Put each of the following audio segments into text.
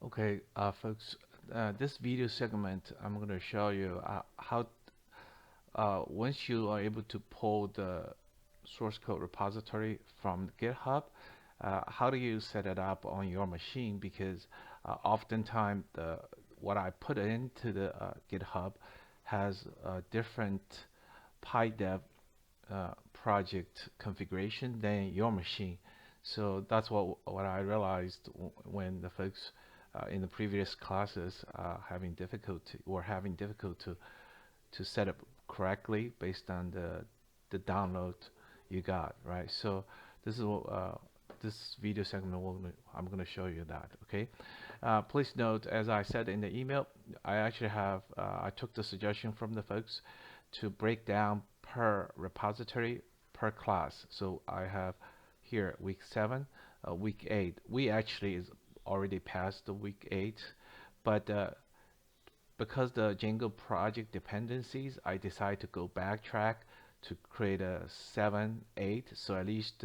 Okay, folks, this video segment, I'm going to show you how, once you are able to pull the source code repository from GitHub, how do you set it up on your machine? Because oftentimes what I put into the GitHub has different PyDev project configuration than your machine. So that's what I realized when the folks in the previous classes were having difficulty to set up correctly based on the download you got, right? So this is this video segment I'm going to show you that. Okay. Please note, as I said in the email, I actually have I took the suggestion from the folks to break down per repository per class. So I have here week 7, week 8. We actually is already past the week 8, but because the Django project dependencies, I decided to go backtrack to create a 7, 8, so at least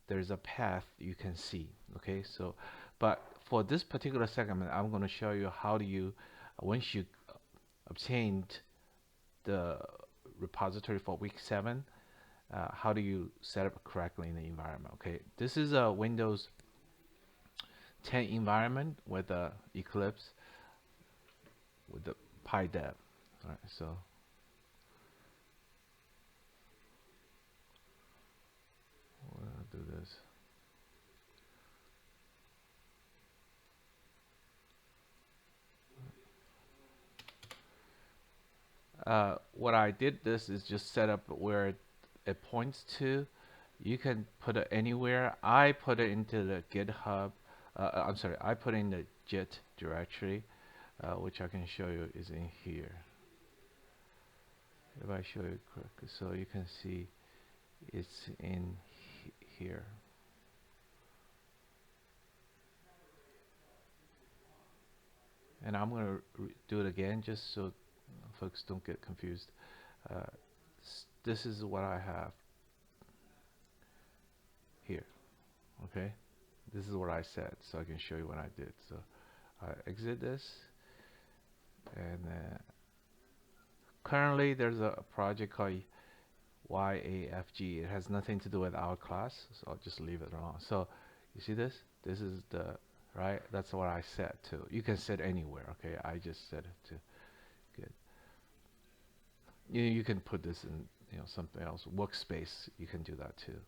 there's a path you can see. Okay, so but for this particular segment, I'm going to show you how do you, once you obtained the repository for week 7, how do you set up correctly in the environment. Okay, this is a Windows 10 environment with Eclipse with the PyDev. All right, so we'll do this. What I did this is just set up where it points to. You can put it anywhere. I put it into the GitHub. I'm sorry, I put in the Git directory, which I can show you is in here. If I show you correctly, so you can see it's in here. And I'm going to do it again just so folks don't get confused. Uh, this is what I have here. Okay, this is what I said, so I can show you what I did. So I exit this, and currently there's a project called YAFG. It has nothing to do with our class, so I'll just leave it alone. So you see this? This is the right. That's what I set to. You can set anywhere. Okay, I just set it to good. You can put this in something else. Workspace. You can do that too.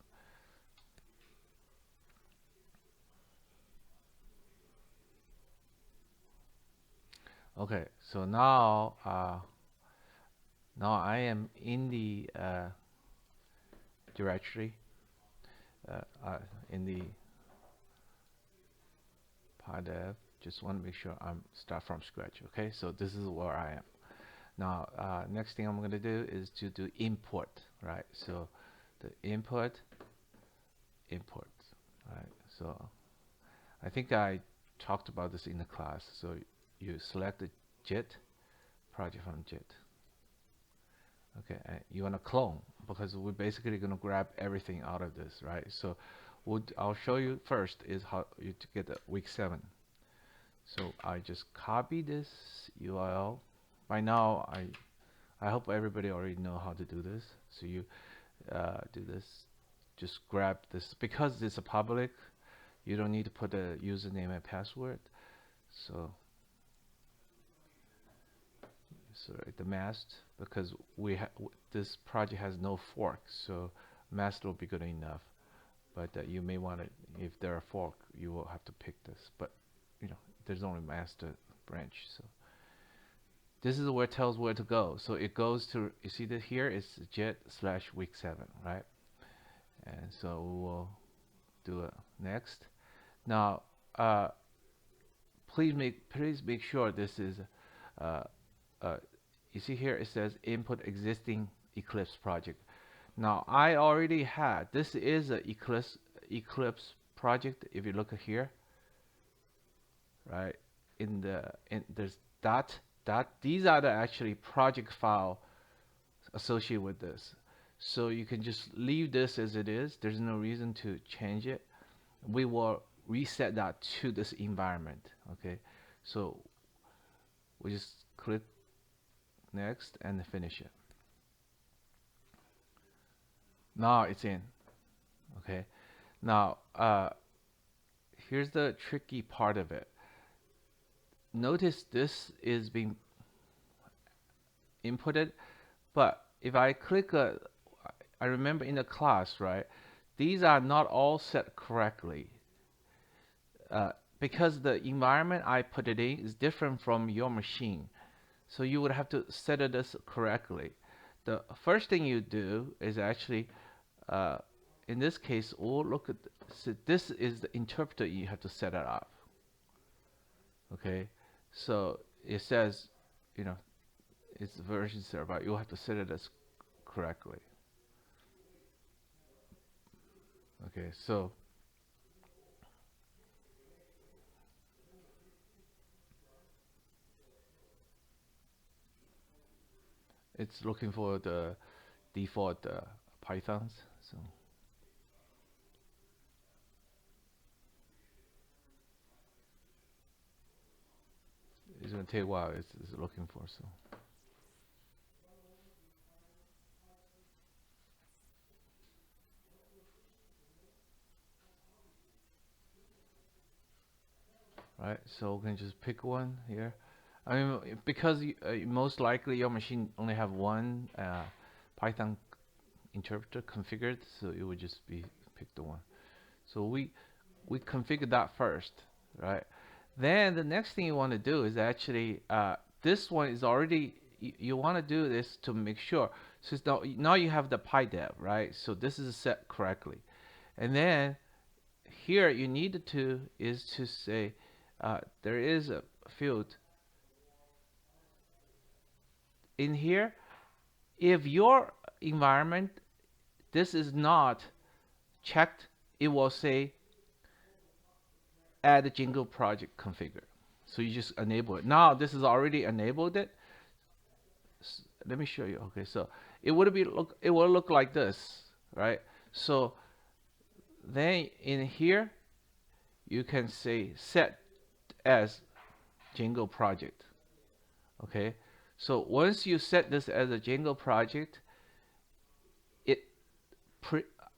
Okay, so now I am in the directory in the PyDev. Just want to make sure I'm start from scratch. Okay, so this is where I am now. Next thing I'm going to do is to do import. Right, so the import. Right, so I think I talked about this in the class. So you select the JIT project from JIT. Okay, and you want to clone because we're basically going to grab everything out of this, right? So I'll show you first is how you to get the week 7. So I just copy this URL. By now, I hope everybody already know how to do this. So you do this, just grab this because it's a public. You don't need to put a username and password. So the mast, because this project has no fork, so mast will be good enough. But you may want it, if there are fork, you will have to pick this. But there's only master branch. So this is where it tells where to go. So it goes to, you see that here is JIT/week 7, right? And so we will do it next. Now, please make sure this is you see here it says input existing Eclipse project. Now I already had, this is a Eclipse project. If you look at here, right, there's dot, these are the actually project file associated with this. So you can just leave this as it is. There's no reason to change it. We will reset that to this environment. Okay, So we just click next and finish it. Now it's in. Okay. Now here's the tricky part of it. Notice this is being inputted, but if I click I remember in the class, right? These are not all set correctly. Because the environment I put it in is different from your machine. So you would have to set this correctly. The first thing you do is actually, in this case, we'll look at, so this is the interpreter you have to set it up. Okay, so it says, you know, it's version 0, but you'll have to set it as correctly. Okay, so it's looking for the default Pythons. So it's going to take a while. It's looking for so. Right, so we can just pick one here. I mean, because most likely your machine only have one Python interpreter configured, so it would just be pick the one. So we configure that first, right? Then the next thing you want to do is actually this one is already you want to do this to make sure. So now you have the PyDev, right? So this is set correctly, and then here you need to is to say there is a field in here. If your environment this is not checked, it will say add Django project configure. So you just enable it. Now this is already enabled it. Let me show you. Okay, so it would be it will look like this, right? So then in here you can say set as Django project. Okay, so once you set this as a Django project,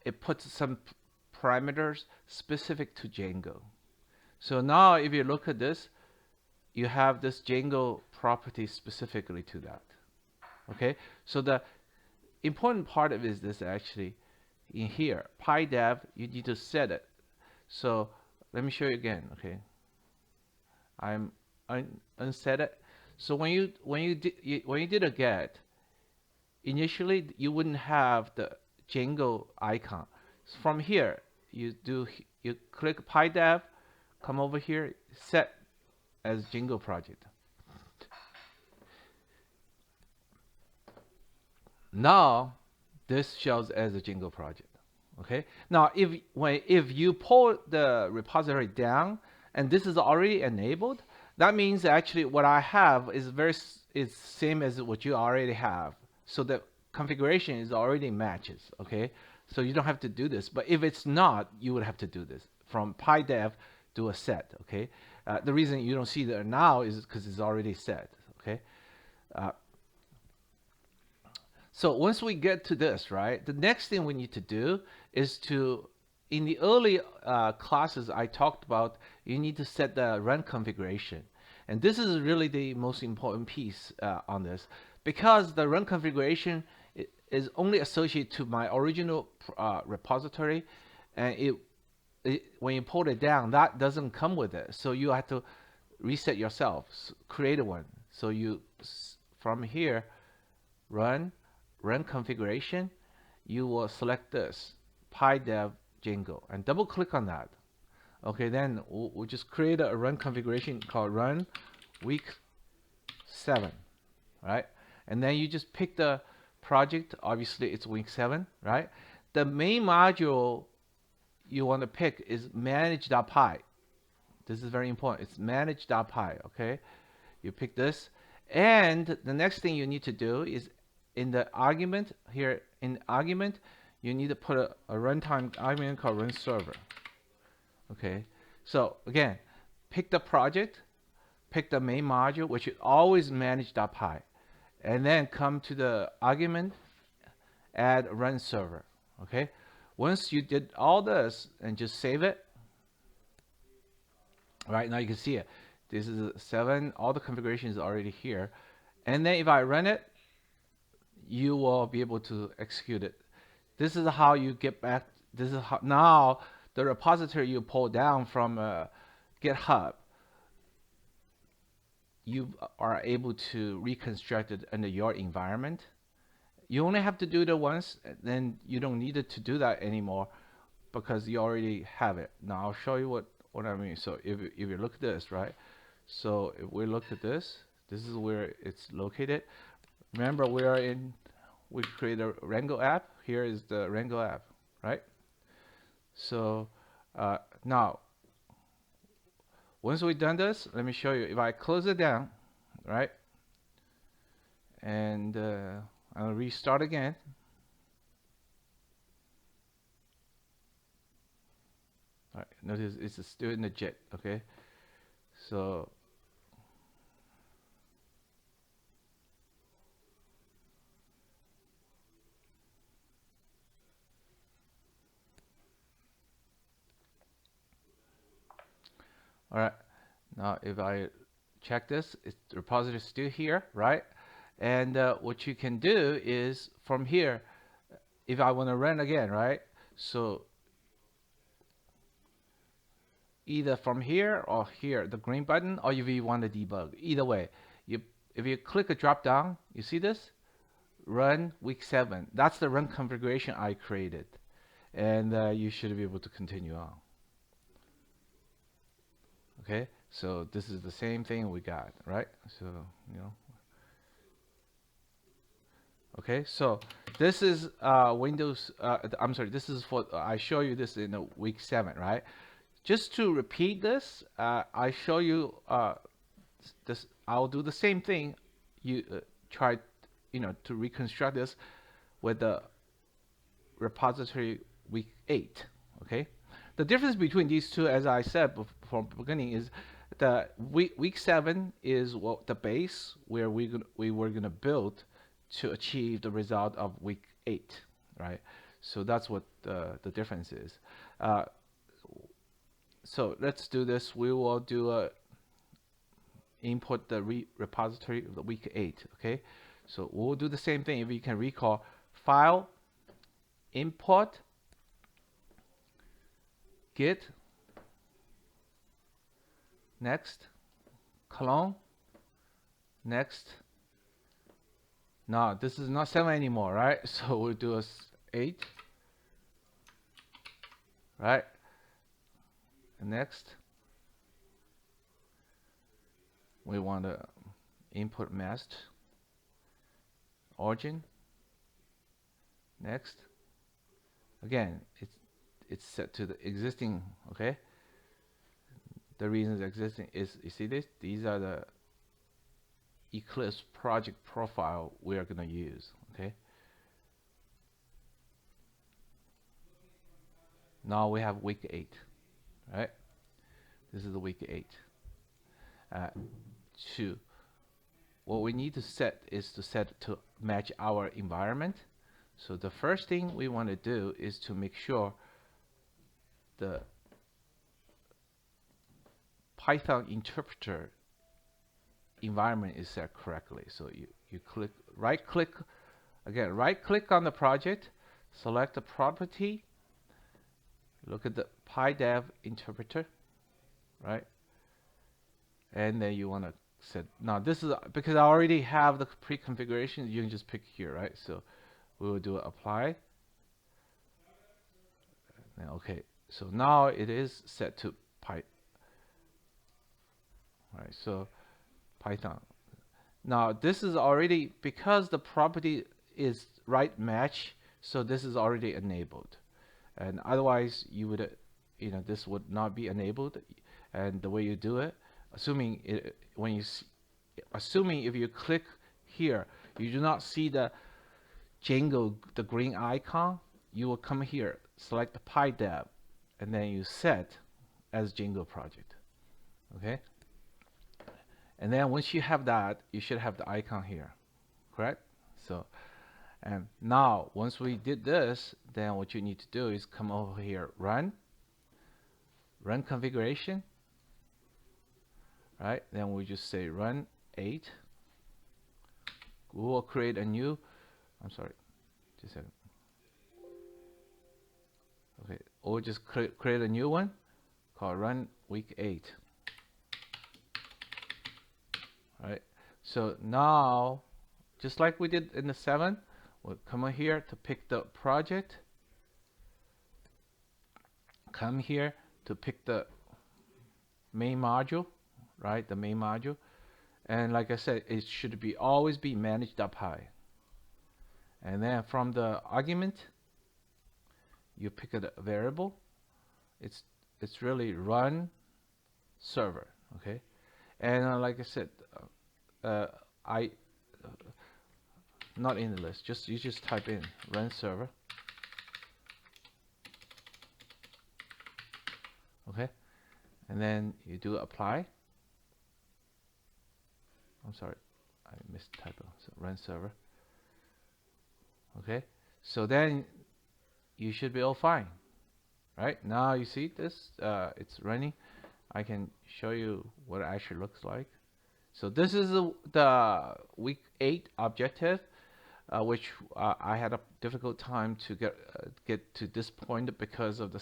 it puts some parameters specific to Django. So now if you look at this, you have this Django property specifically to that. Okay, so the important part of it is this actually in here, PyDev, you need to set it. So let me show you again. Okay, I'm unset it. So when you did a get, initially you wouldn't have the Django icon. So from here, you click PyDev, come over here, set as Django project. Now this shows as a Django project. Okay. Now if you pull the repository down and this is already enabled, that means actually what I have is same as what you already have. So the configuration is already matches. Okay. So you don't have to do this. But if it's not, you would have to do this from PyDev do a set. Okay. The reason you don't see that now is because it's already set. Okay. So once we get to this, right, the next thing we need to do is to, in the early classes I talked about, you need to set the run configuration. And this is really the most important piece on this, because the run configuration is only associated to my original repository, and when you pull it down, that doesn't come with it. So you have to reset yourself, create one. So you, from here, run configuration, you will select this PyDev Django and double click on that. Okay, then we'll just create a run configuration called run week 7, right? And then you just pick the project. Obviously it's week 7, right? The main module you want to pick is manage.py. This is very important. It's manage.py. Okay, you pick this, and the next thing you need to do is in the argument here, in argument, you need to put a runtime argument called run server. Okay, so again, pick the project, pick the main module, which is always manage.py, and then come to the argument, add run server. Okay. Once you did all this and just save it, right now you can see it. This is 7. All the configuration is already here. And then if I run it, you will be able to execute it. This is how you get back. This is how now the repository you pull down from GitHub, you are able to reconstruct it under your environment. You only have to do it once, then you don't need it to do that anymore because you already have it. Now I'll show you what I mean. So if you look at this, right? So if we look at this, this is where it's located. Remember, we create a Rango app. Here is the Rango app, right? So now, once we've done this, let me show you. If I close it down, right, and I'll restart again. All right, notice it's still in the jet, okay? So all right, now if I check this, the repository is still here, right? And what you can do is from here, if I want to run again, right? So either from here or here, the green button, or if you want to debug, either way, if you click a drop down, you see this? Run week 7. That's the run configuration I created, and you should be able to continue on. Okay, so this is the same thing we got, right? So okay, so this is Windows. I'm sorry, this is for I show you this in week 7, right? Just to repeat this, I show you this. I'll do the same thing. You try, to reconstruct this with the repository week 8. Okay, the difference between these two, as I said from the beginning, is the week 7 is what the base where we were gonna build to achieve the result of week 8, right? So that's what the difference is. So let's do this. We will do a input the repository of the week 8. Okay, so we'll do the same thing. If you can recall, file, import, git, next, clone, next. Now this is not 7 anymore, right? So we'll do a 8, right? And next, we want to input masked origin. Next, again, it's set to the existing. Okay, the reasons existing is, you see this? These are the Eclipse project profile we are going to use. Okay, now we have week 8, right? This is the week 8. What we need to set is to match our environment. So the first thing we want to do is to make sure the Python interpreter environment is set correctly. So you click, right click on the project, select the property, look at the PyDev interpreter, right? And then you want to set, now this is because I already have the pre-configuration, you can just pick here, right? So we will do apply. Okay, so now it is set to Python. Right, so Python. Now this is already, because the property is right match, so this is already enabled. And otherwise you would, this would not be enabled. And the way you do it, assuming if you click here, you do not see the Django, the green icon, you will come here, select the PyDev, and then you set as Django project. Okay, And then once you have that, you should have the icon here, correct? So, and now once we did this, then what you need to do is come over here, run configuration, right? Then we just say run 8. We will create a new, I'm sorry, just a second. Okay, or just create a new one called run week 8. All right. So now, just like we did in the 7, we'll come over here to pick the project. Come here to pick the main module, right? The main module. And like I said, it should be always be managed up high. And then from the argument, you pick a variable. It's really run server, okay? And like I said, I not in the list. You just type in run server, okay? And then you do apply. I'm sorry, I missed typo. So run server, okay? So then you should be all fine, right? Now you see this, it's running. I can show you what it actually looks like. So this is the week 8 objective, which I had a difficult time to get to this point because of the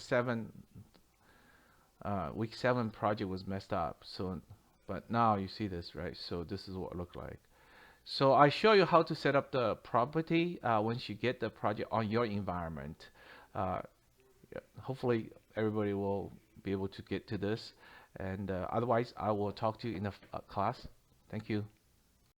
week 7 project was messed up. So, but now you see this, right? So this is what it looked like. So I show you how to set up the property once you get the project on your environment. Yeah, hopefully everybody will be able to get to this, and otherwise I will talk to you in the class. Thank you.